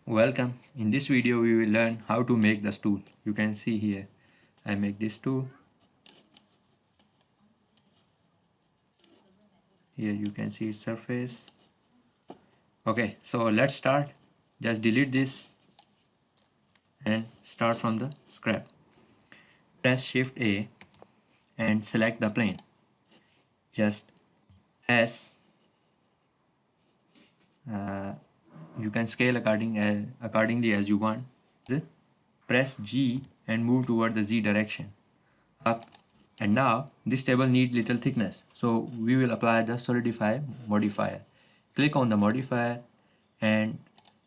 Welcome. In this video we will learn how to make this tool. You can see here I make this tool. Here you can see its surface. Okay, so let's start. Just delete this and start from the scrap. Press Shift A and select the plane. Just S. You can scale accordingly as you want. Press G and move toward the Z direction. Up. And now this table needs little thickness, so we will apply the solidify modifier. Click on the modifier and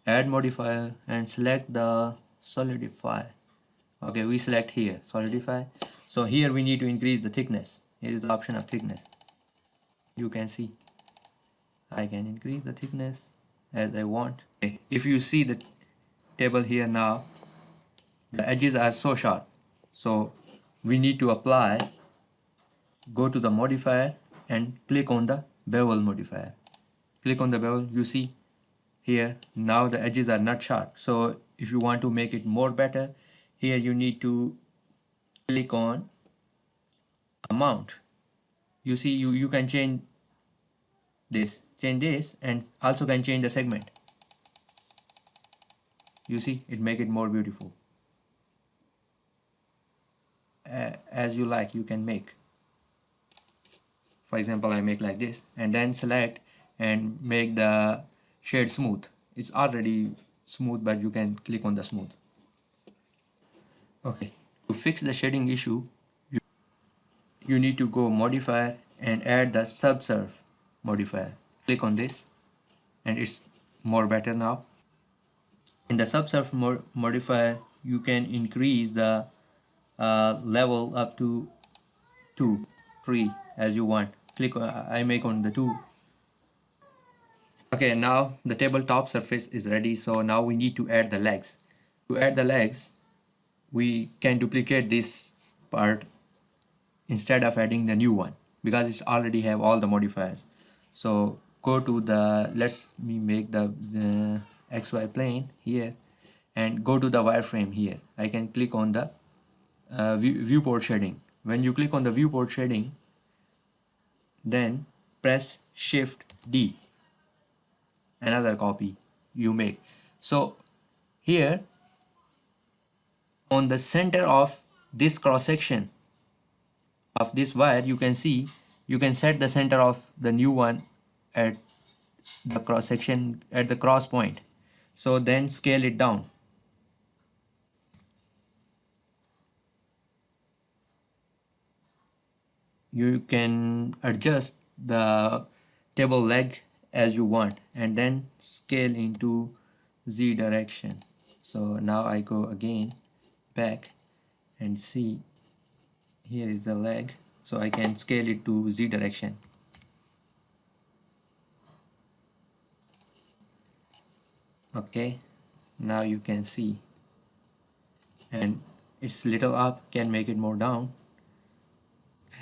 add modifier and select the solidify. Okay, we select here solidify. So here we need to increase the thickness. Here is the option of thickness. You can see I can increase the thickness as I want. Okay. If you see the table here now, the edges are so sharp, so we need to apply. Go to the modifier and click on the bevel modifier. Click on the bevel. You see here now the edges are not sharp, so if you want to make it more better, here you need to click on amount. You see you can change this and also can change the segment. You see it make it more beautiful. As you like, you can make. For example, I make like this and then select and make the shade smooth. It's already smooth, but you can click on the smooth. Okay, to fix the shading issue, you need to go modifier and add the subsurf modifier. Click on this and it's more better now. In the subsurf modifier, you can increase the level up to 2, 3 as you want. Click I make on the 2. Okay, now the tabletop surface is ready, so now we need to add the legs. To add the legs, we can duplicate this part instead of adding the new one because it already have all the modifiers. So go to the, me make the XY plane here and go to the wireframe here. I can click on the viewport shading. When you click on the viewport shading, then press Shift D. Another copy you make. So here on the center of this cross section of this wire, you can see you can set the center of the new one at the cross section at the cross point. So then scale it down. You can adjust the table leg as you want and then scale into Z direction. So now I go again back and see here is the leg, so I can scale it to Z direction. Okay, now you can see, and it's little up, can make it more down.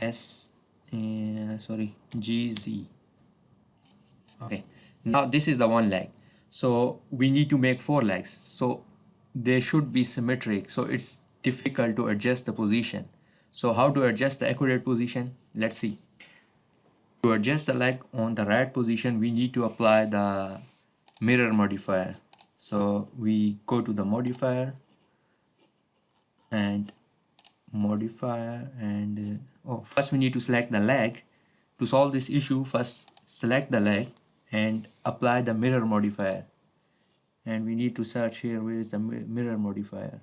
GZ. Okay, now this is the one leg, so we need to make 4 legs, so they should be symmetric, so it's difficult to adjust the position. So how to adjust the accurate position? Let's see. To adjust the leg on the right position, we need to apply the mirror modifier. So we go to the modifier and first we need to select the leg. To solve this issue, first select the leg and apply the mirror modifier, and we need to search here where is the mirror modifier.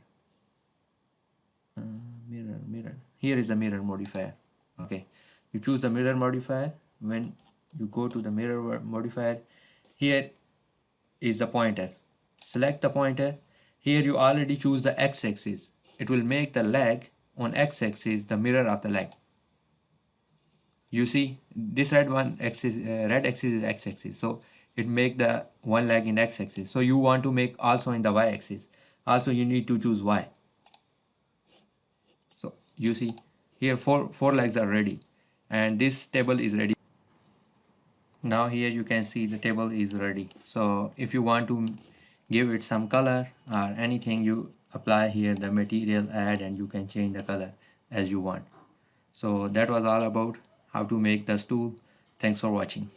Mirror, here is the mirror modifier. Okay, you choose the mirror modifier. When you go to the mirror modifier, here is the pointer. Select the pointer. Here you already choose the x-axis. It will make the leg on x-axis the mirror of the leg. You see this red axis is x-axis, so it make the one leg in x-axis. So you want to make also in the y-axis. Also you need to choose y. So you see here four legs are ready and this table is ready. Now here you can see the table is ready. So if you want to give it some color or anything you apply here, the material add, and you can change the color as you want. So that was all about how to make the stool. Thanks for watching.